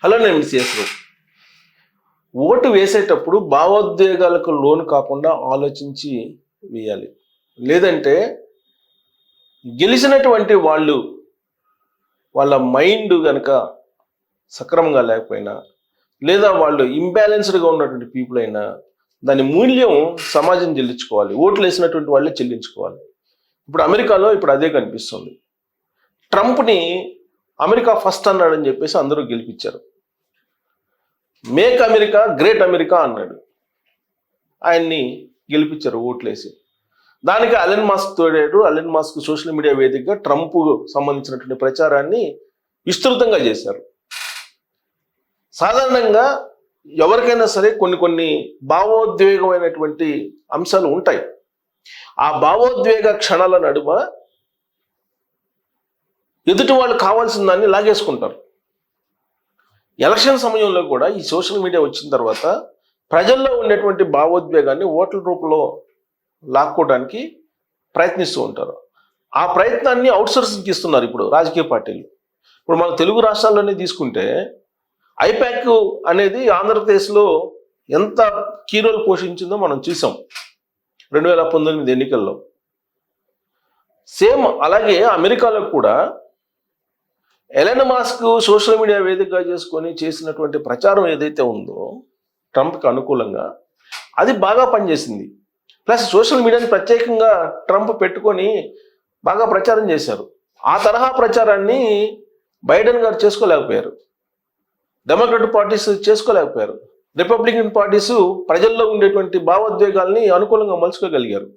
Hello, నేను CS రావు. Vote వేసేటప్పుడు భావోద్వేగాలకు లోను కాకుండా ఆలోచించి వేయాలి. లేదంటే గెలిచినటువంటి వాళ్ళ మైండ్ కనుక సక్రమంగా లేకపోయినా, లేదా వాళ్ళు ఇంబ్యాలెన్స్డ్గా ఉన్నటువంటి పీపుల్ అయినా దాని మూల్యం సమాజం చెల్లించుకోవాలి. ఓట్లు వేసినటువంటి వాళ్ళే చెల్లించుకోవాలి. ఇప్పుడు అమెరికాలో అదే కనిపిస్తుంది. ట్రంప్ని అమెరికా ఫస్ట్ అన్నాడని చెప్పేసి అందరూ గెలిపించారు. మేక్ అమెరికా గ్రేట్ అమెరికా అన్నాడు. ఆయన్ని గెలిపించారు ఓట్లేసి. దానికి అలెన్ మాస్క్ తోడాడు. అలెన్ మాస్క్ సోషల్ మీడియా వేదికగా ట్రంప్ సంబంధించినటువంటి ప్రచారాన్ని విస్తృతంగా చేశారు. సాధారణంగా ఎవరికైనా సరే కొన్ని భావోద్వేగమైనటువంటి అంశాలు ఉంటాయి. ఆ భావోద్వేగ క్షణాల నడుమ ఎదుటి వాళ్ళు కావాల్సిన దాన్ని లాగేసుకుంటారు. ఎలక్షన్ సమయంలో కూడా ఈ సోషల్ మీడియా వచ్చిన తర్వాత ప్రజల్లో ఉండేటువంటి భావోద్వేగాన్ని ఓట్ల రూపంలో లాక్కోవడానికి ప్రయత్నిస్తూ ఉంటారు. ఆ ప్రయత్నాన్ని అవుట్సోర్సింగ్కి ఇస్తున్నారు ఇప్పుడు రాజకీయ పార్టీలు. ఇప్పుడు మన తెలుగు రాష్ట్రాల్లోనే తీసుకుంటే ఐపాక్ అనేది ఆంధ్రప్రదేశ్లో ఎంత కీ రోల్ పోషించిందో మనం చూసాం 2019 ఎన్నికల్లో. సేమ్ అలాగే అమెరికాలో కూడా ఎలన్ మాస్క్ సోషల్ మీడియా వేదికగా చేసుకొని చేసినటువంటి ప్రచారం ఏదైతే ఉందో ట్రంప్కి అనుకూలంగా, అది బాగా పనిచేసింది. ప్లస్ సోషల్ మీడియాని ప్రత్యేకంగా ట్రంప్ పెట్టుకొని బాగా ప్రచారం చేశారు. ఆ తరహా ప్రచారాన్ని బైడెన్ గారు చేసుకోలేకపోయారు, డెమోక్రటిక్ పార్టీస్ చేసుకోలేకపోయారు. రిపబ్లికన్ పార్టీస్ ప్రజల్లో ఉండేటువంటి భావోద్వేగాల్ని అనుకూలంగా మలుచుకోగలిగారు.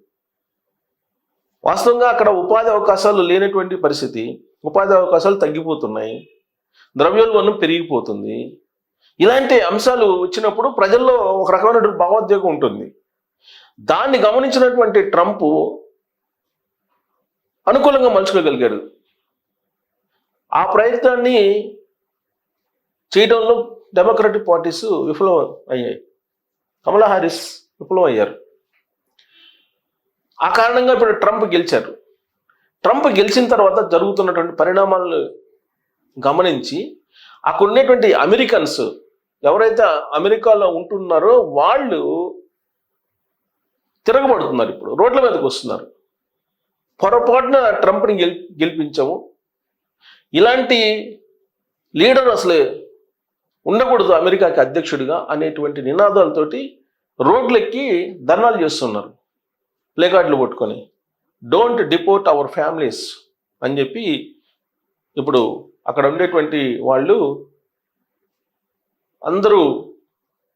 వాస్తవంగా అక్కడ ఉపాధి అవకాశాలు లేనటువంటి పరిస్థితి, ఉపాధి అవకాశాలు తగ్గిపోతున్నాయి, ద్రవ్యోల్బణం పెరిగిపోతుంది. ఇలాంటి అంశాలు వచ్చినప్పుడు ప్రజల్లో ఒక రకమైన భావోద్వేగం ఉంటుంది. దాన్ని గమనించినటువంటి ట్రంప్ అనుకూలంగా మలుచుకోగలిగాడు. ఆ ప్రయత్నాన్ని చేయడంలో డెమోక్రటిక్ పార్టీస్ విఫలం అయ్యాయి. కమలా హారిస్ విఫలం అయ్యారు. ఆ కారణంగా ఇప్పుడు ట్రంప్ గెలిచారు. ట్రంప్ గెలిచిన తర్వాత జరుగుతున్నటువంటి పరిణామాలను గమనించి అక్కడ ఉండేటువంటి అమెరికన్స్ ఎవరైతే అమెరికాలో ఉంటున్నారో వాళ్ళు తిరగబడుతున్నారు. ఇప్పుడు రోడ్ల మీదకి వస్తున్నారు. పొరపాటున ట్రంప్ని గెలిపించాము, ఇలాంటి లీడర్ అసలు ఉండకూడదు అమెరికాకి అధ్యక్షుడిగా అనేటువంటి నినాదాలతోటి రోడ్లెక్కి ధర్నాలు చేస్తున్నారు, ప్లేకార్డులు పట్టుకొని. డోంట్ డిపోర్ట్ అవర్ ఫ్యామిలీస్ అని చెప్పి ఇప్పుడు అక్కడ ఉండేటువంటి వాళ్ళు అందరూ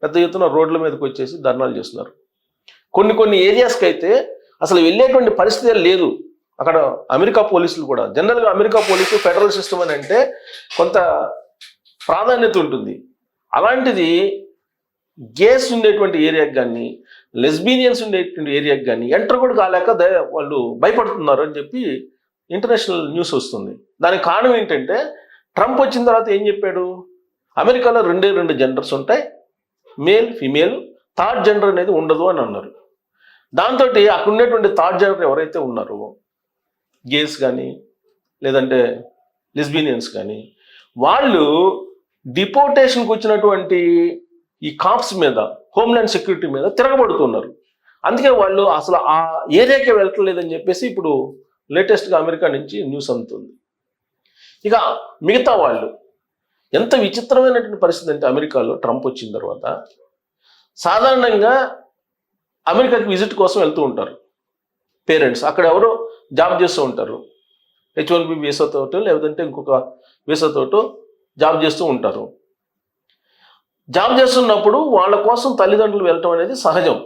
పెద్ద ఎత్తున రోడ్ల మీదకి వచ్చేసి ధర్నాలు చేస్తున్నారు. కొన్ని ఏరియాస్కి అయితే అసలు వెళ్ళేటువంటి పరిస్థితి లేదు. అక్కడ అమెరికా పోలీసులు కూడా, జనరల్గా అమెరికా పోలీసు ఫెడరల్ సిస్టమ్ అని అంటే కొంత ప్రాధాన్యత ఉంటుంది. అలాంటిది గేస్ ఉండేటువంటి ఏరియాకి కానీ, లెస్బీనియన్స్ ఉండేటువంటి ఏరియాకి కానీ ఎంటర్ కూడా కాలేక వాళ్ళు భయపడుతున్నారు అని చెప్పి ఇంటర్నేషనల్ న్యూస్ వస్తుంది. దానికి కారణం ఏంటంటే ట్రంప్ వచ్చిన తర్వాత ఏం చెప్పాడు, అమెరికాలో రెండు జెండర్స్ ఉంటాయి, మేల్ ఫిమేల్, థర్డ్ జెండర్ అనేది ఉండదు అని అన్నారు. దాంతో అక్కడ ఉండేటువంటి థర్డ్ జెండర్ ఎవరైతే ఉన్నారో గేస్ కానీ లేదంటే లెస్బీనియన్స్ కానీ వాళ్ళు డిపోర్టేషన్కి వచ్చినటువంటి ఈ కాప్స్ మీద, హోమ్లాండ్ సెక్యూరిటీ మీద తిరగబడుతున్నారు. అందుకే వాళ్ళు అసలు ఆ ఏరియాకే వెళ్ళట్లేదని చెప్పేసి ఇప్పుడు లేటెస్ట్గా అమెరికా నుంచి న్యూస్ అందుతుంది. ఇక మిగతా వాళ్ళు ఎంత విచిత్రమైనటువంటి పరిస్థితి అంటే అమెరికాలో ట్రంప్ వచ్చిన తర్వాత సాధారణంగా అమెరికాకి విజిట్ కోసం వెళ్తూ ఉంటారు పేరెంట్స్. అక్కడ ఎవరో జాబ్ చేస్తూ ఉంటారు, H1B వీసాతోటో లేదంటే ఇంకొక వీసాతోటో జాబ్ చేస్తూ ఉంటారు. జాబ్ చేస్తున్నప్పుడు వాళ్ళ కోసం తల్లిదండ్రులు వెళ్ళటం అనేది సహజం.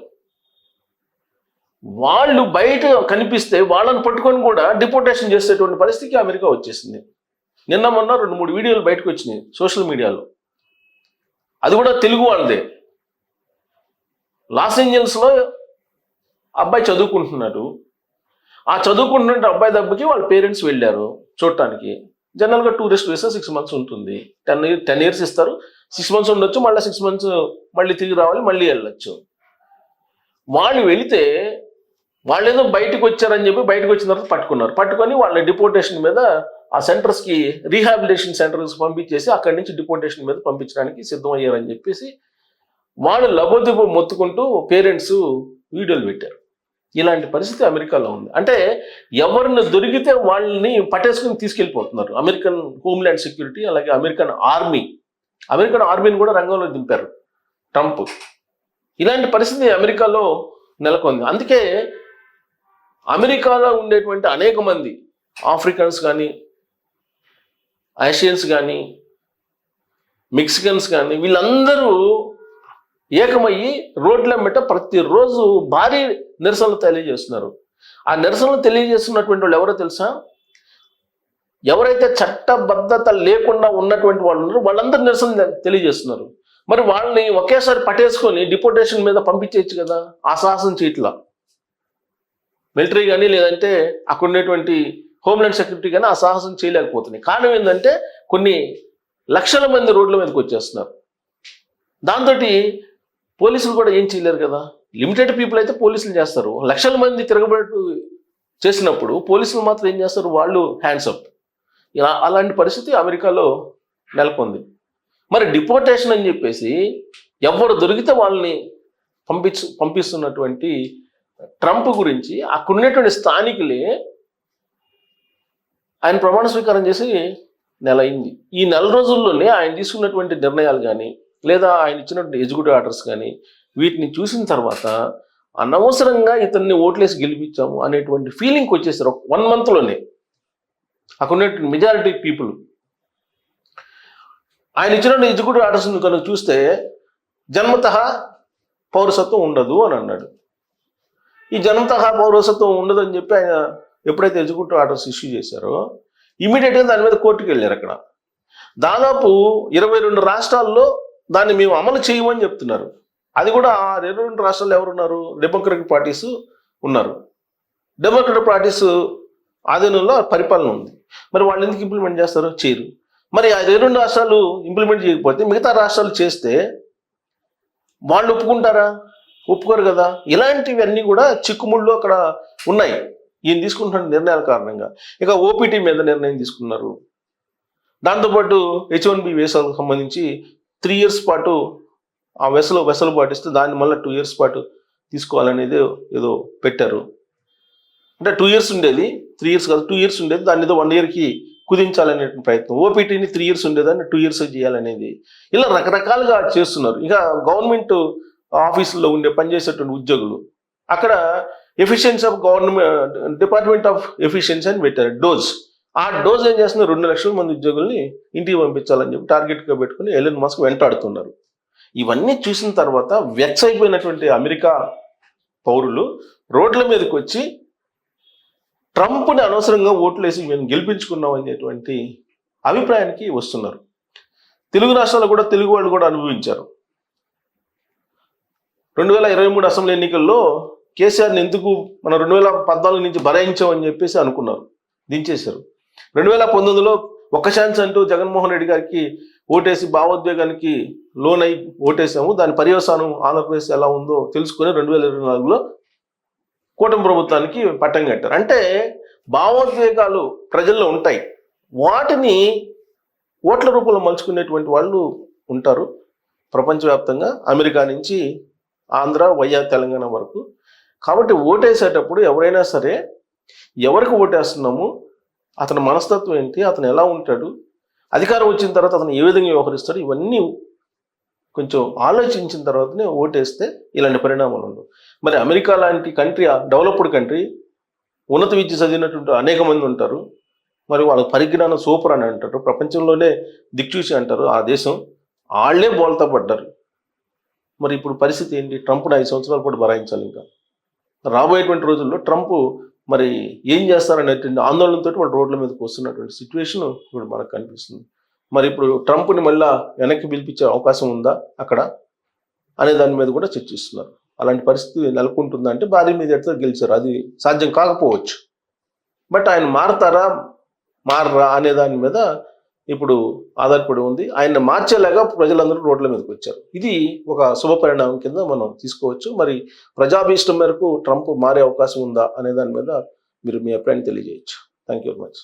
వాళ్ళు బయట కనిపిస్తే వాళ్ళని పట్టుకొని కూడా డిపోర్టేషన్ చేసేటువంటి పరిస్థితికి అమెరికా వచ్చేసింది. నిన్న మొన్న 2-3 వీడియోలు బయటకు వచ్చినాయి సోషల్ మీడియాలో. అది కూడా తెలుగు వాళ్ళదే. లాస్ ఏంజల్స్లో అబ్బాయి చదువుకుంటున్నాడు. ఆ చదువుకుంటున్న అబ్బాయి దెబ్బకి వాళ్ళ పేరెంట్స్ వెళ్ళారు చూడటానికి. జనరల్గా టూరిస్ట్ వీసా 6 months ఉంటుంది. 10 years ఇస్తారు. 6 months ఉండొచ్చు, మళ్ళీ 6 months మళ్ళీ తిరిగి రావాలి, మళ్ళీ వెళ్ళొచ్చు. వాళ్ళు వెళితే వాళ్ళు ఏదో బయటకు వచ్చారని చెప్పి బయటకు వచ్చిన తర్వాత పట్టుకున్నారు. పట్టుకొని వాళ్ళ డిపోర్టేషన్ మీద ఆ సెంటర్స్కి రీహాబిలిటేషన్ సెంటర్స్ పంపించేసి అక్కడి నుంచి డిపోర్టేషన్ మీద పంపించడానికి సిద్ధమయ్యారని చెప్పేసి వాళ్ళు లబోదిబో మొత్తుకుంటూ పేరెంట్స్ వీడియోలు పెట్టారు. ఇలాంటి పరిస్థితి అమెరికాలో ఉంది. అంటే ఎవరిని దొరికితే వాళ్ళని పట్టేసుకుని తీసుకెళ్ళిపోతున్నారు. అమెరికన్ హోమ్ల్యాండ్ సెక్యూరిటీ, అలాగే అమెరికన్ ఆర్మీని కూడా రంగంలో దింపారు ట్రంప్. ఇలాంటి పరిస్థితి అమెరికాలో నెలకొంది. అందుకే అమెరికాలో ఉండేటువంటి అనేక మంది ఆఫ్రికన్స్ కానీ, ఆసియన్స్ కానీ, మెక్సికన్స్ కానీ వీళ్ళందరూ ఏకమయ్యి రోడ్ల మీద ప్రతిరోజు భారీ నిరసనలు తెలియజేస్తున్నారు. ఆ నిరసనలు తెలియజేస్తున్నటువంటి వాళ్ళు ఎవరో తెలుసా? ఎవరైతే చట్టబద్ధత లేకుండా ఉన్నటువంటి వాళ్ళు ఉన్నారో వాళ్ళందరూ నిరసన తెలియజేస్తున్నారు. మరి వాళ్ళని ఒకేసారి పట్టేసుకొని డిపోర్టేషన్ మీద పంపించేయచ్చు కదా, ఆ సాహసం చేయట్లా మిలిటరీ కానీ, లేదంటే అక్కడ ఉండేటువంటి హోమ్ల్యాండ్ సెక్యూరిటీ కానీ ఆ సాహసం చేయలేకపోతున్నాయి. కారణం ఏంటంటే కొన్ని లక్షల మంది రోడ్ల మీదకి వచ్చేస్తున్నారు. దాంతో పోలీసులు కూడా ఏం చేయలేరు కదా. లిమిటెడ్ పీపుల్ అయితే పోలీసులు చేస్తారు, లక్షల మంది తిరగబడి చేసినప్పుడు పోలీసులు మాత్రం ఏం చేస్తారు, వాళ్ళు హ్యాండ్స్ అప్. ఇలా అలాంటి పరిస్థితి అమెరికాలో నెలకొంది. మరి డిపోర్టేషన్ అని చెప్పేసి ఎవరు దొరికితే వాళ్ళని పంపిస్తున్నటువంటి ట్రంప్ గురించి అక్కడ ఉన్నటువంటి స్థానికులే ఆయన ప్రమాణ స్వీకారం చేసి నెల అయింది. ఈ నెల రోజుల్లోనే ఆయన తీసుకున్నటువంటి నిర్ణయాలు కానీ, లేదా ఆయన ఇచ్చినటువంటి ఎగ్జిక్యూటివ్ ఆర్డర్స్ కానీ వీటిని చూసిన తర్వాత అనవసరంగా ఇతన్ని ఓట్లేసి గెలిపించాము అనేటువంటి ఫీలింగ్కి వచ్చేసారు 1 monthలోనే అక్కడ ఉన్నటువంటి మెజారిటీ పీపుల్. ఆయన ఇచ్చినటువంటి ఎగ్జిక్యూటివ్ ఆర్డర్స్ కనుక చూస్తే జన్మతః పౌరసత్వం ఉండదు అని అన్నాడు. ఈ జన్మతః పౌరసత్వం ఉండదని చెప్పి ఆయన ఎప్పుడైతే ఎగ్జిక్యూటివ్ ఆర్డర్స్ ఇష్యూ చేశారో ఇమీడియట్గా దాని మీద కోర్టుకు వెళ్ళారు. అక్కడ దాదాపు 22 రాష్ట్రాల్లో దాన్ని మేము అమలు చేయమని చెప్తున్నారు. అది కూడా 22 రాష్ట్రాల్లో ఎవరున్నారు? డెమోక్రటిక్ పార్టీస్ ఉన్నారు. డెమోక్రటిక్ పార్టీస్ ఆధీనంలో పరిపాలన ఉంది. మరి వాళ్ళు ఎందుకు ఇంప్లిమెంట్ చేస్తారు? చేయరు. మరి ఆ 22 రాష్ట్రాలు ఇంప్లిమెంట్ చేయకపోతే మిగతా రాష్ట్రాలు చేస్తే వాళ్ళు ఒప్పుకుంటారా? ఒప్పుకోరు కదా. ఇలాంటివన్నీ కూడా చిక్కుముళ్ళు అక్కడ ఉన్నాయి ఈయన తీసుకుంటున్న నిర్ణయాల కారణంగా. ఇక ఓపీటీ మీద నిర్ణయం తీసుకున్నారు. దాంతోపాటు H1B వీసాలకు సంబంధించి 3 years పాటు ఆ వెసలు పాటిస్తే దాన్ని మళ్ళీ 2 years పాటు తీసుకోవాలనేది ఏదో పెట్టారు. అంటే 2 years ఉండేది, 3 years కాదు 2 years ఉండేది, దాన్ని ఏదో 1 yearకి కుదించాలనే ప్రయత్నం. ఓపీటీని 3 years ఉండేదాన్ని 2 years చేయాలనేది. ఇలా రకరకాలుగా చేస్తున్నారు. ఇక గవర్నమెంట్ ఆఫీసుల్లో పనిచేసేటువంటి ఉద్యోగులు అక్కడ efficiency of government department of efficiency అని పెట్టారు, డోజ్. ఆ డోజ్ ఏం చేస్తున్నారు? 2 లక్షల మంది ఉద్యోగుల్ని ఇంటికి పంపించాలని చెప్పి టార్గెట్గా పెట్టుకుని ఎలన్ మస్క్ వెంటాడుతున్నారు. ఇవన్నీ చూసిన తర్వాత వెక్స్ అయిపోయినటువంటి అమెరికా పౌరులు రోడ్ల మీదకి వచ్చి ట్రంప్ని అనవసరంగా ఓట్లేసి మేము గెలిపించుకున్నాం అనేటువంటి అభిప్రాయానికి వస్తున్నారు. తెలుగు రాష్ట్రాల్లో కూడా తెలుగు వాళ్ళు కూడా అనుభవించారు. 2023 అసెంబ్లీ ఎన్నికల్లో కేసీఆర్ని ఎందుకు మనం 2014 నుంచి బరాయించామని చెప్పేసి అనుకున్నారు, దించేశారు. 2019లో ఒక్క ఛాన్స్ అంటూ జగన్మోహన్ రెడ్డి గారికి ఓటేసి భావోద్వేగానికి లోనై ఓటేసాము. దాని పర్యవసానం ఆంధ్రప్రదేశ్ ఎలా ఉందో తెలుసుకొని 2024లో కూటమి ప్రభుత్వానికి పట్టం కట్టారు. అంటే భావోద్వేగాలు ప్రజల్లో ఉంటాయి, వాటిని ఓట్ల రూపంలో మలుచుకునేటువంటి వాళ్ళు ఉంటారు ప్రపంచవ్యాప్తంగా, అమెరికా నుంచి ఆంధ్ర వయ్యా తెలంగాణ వరకు. కాబట్టి ఓటేసేటప్పుడు ఎవరైనా సరే ఎవరికి ఓటేస్తున్నాము, అతని మనస్తత్వం ఏంటి, అతను ఎలా ఉంటాడు, అధికారం వచ్చిన తర్వాత అతను ఏ విధంగా వ్యవహరిస్తాడు, ఇవన్నీ కొంచెం ఆలోచించిన తర్వాతనే ఓటేస్తే ఇలాంటి పరిణామాలు ఉండవు. మరి అమెరికా లాంటి కంట్రీ, డెవలప్డ్ కంట్రీ, ఉన్నత విద్య చదివినటువంటి అనేక మంది ఉంటారు. మరి వాళ్ళ పరిజ్ఞానం సూపర్ అని అంటారు, ప్రపంచంలోనే దిక్చూసి అంటారు ఆ దేశం. వాళ్ళే బోల్తా పడ్డారు. మరి ఇప్పుడు పరిస్థితి ఏంటి? ట్రంప్ని 5 సంవత్సరాల పాటు భరాయించాలి. ఇంకా రాబోయేటువంటి రోజుల్లో ట్రంప్ మరి ఏం చేస్తారనేటువంటి ఆందోళనతో వాళ్ళు రోడ్ల మీదకి వస్తున్నటువంటి సిచ్యువేషన్ ఇప్పుడు మనకు కనిపిస్తుంది. మరి ఇప్పుడు ట్రంప్ని మళ్ళా వెనక్కి పిలిపించే అవకాశం ఉందా అక్కడ అనే దాని మీద కూడా చర్చిస్తున్నారు. అలాంటి పరిస్థితి నెలకొంటుందంటే భారీ మెజార్టీతో గెలిచారు, అది సాధ్యం కాకపోవచ్చు. బట్ ఆయన మారరా అనే దాని మీద ఇప్పుడు ఆధారపడి ఉంది. ఆయన మార్చేలాగా ప్రజలందరూ రోడ్ల మీదకి వచ్చారు. ఇది ఒక శుభ పరిణామం కింద మనం తీసుకోవచ్చు. మరి ప్రజాభీష్టం మేరకు ట్రంప్ మారే అవకాశం ఉందా అనే దాని మీద మీరు మీ అభిప్రాయాన్ని తెలియజేయచ్చు. Thank you very much.